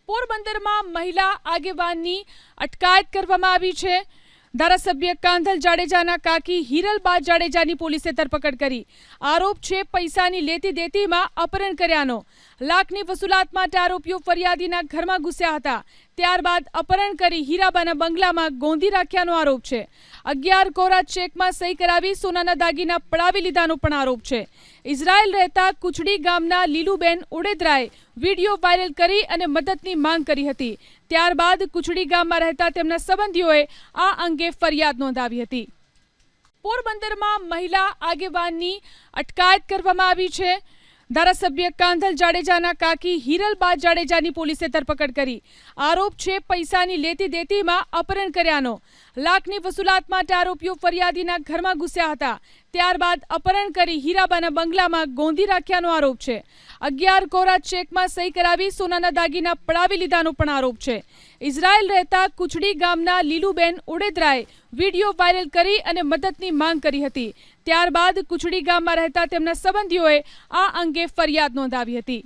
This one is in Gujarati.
પોરબંદરમાં મહિલા આગેવાનની અટકાયત કરવામાં આવી છે। ધારાસભ્ય કાંધલ જાડેજાના કાકી હિરલબા જાડેજાની પોલીસે ધરપકડ કરી। આરોપ છે પૈસાની લેતી દેતીમાં અપહરણ કર્યાનો। લાખની વસૂલાત માટે આરોપીઓ ફરિયાદીના ઘરમાં ઘૂસ્યા હતા। ત્યારબાદ અપહરણ કરી હીરાબાના બંગલામાં ગોંધી રાખ્યાનો આરોપ છે। 11 કોરા ચેકમાં સહી કરાવી સોનાના દાગીના પડાવી લીધાનો પણ આરોપ છે। ઇઝરાયલ રહેતા કુચડી ગામના લીલુબેન ઉડેદરાએ વિડીયો વાયરલ કરી અને મદદની માંગ કરી હતી। ત્યારબાદ કુચડી ગામમાં રહેતા તેમના સંબંધીઓએ આ અંગે ફરિયાદ નોંધાવી હતી। પોરબંદરમાં મહિલા આગેવાનની અટકાયત કરવામાં આવી છે। ધારાસભ્ય કાંધલ જાડેજાના કાકી હિરલબા જાડેજાની પોલીસે ધરપકડ કરી। આરોપ છે પૈસાની લેતી દેતીમાં અપહરણ કર્યાનો। લાખની વસૂલાત માટે આરોપીઓ ફરિયાદીના ઘરમાં ઘૂસ્યા હતા। ત્યારબાદ અપહરણ કરી હીરાબાના બંગલામાં ગોંધી રાખ્યાનો આરોપ છે। 11 કોરા ચેકમાં સહી કરાવી સોનાના દાગીના પડાવી લીધાનો પણ આરોપ છે। ઇઝરાયલ રહેતા કુચડી ગામના લીલુબેન ઉડેદરાએ વિડીયો વાયરલ કરી અને મદદની માંગ કરી હતી। ત્યારબાદ કુચડી ગામમાં રહેતા તેમના સંબંધીઓએ આ અંગે ફરિયાદ નોંધાવી હતી।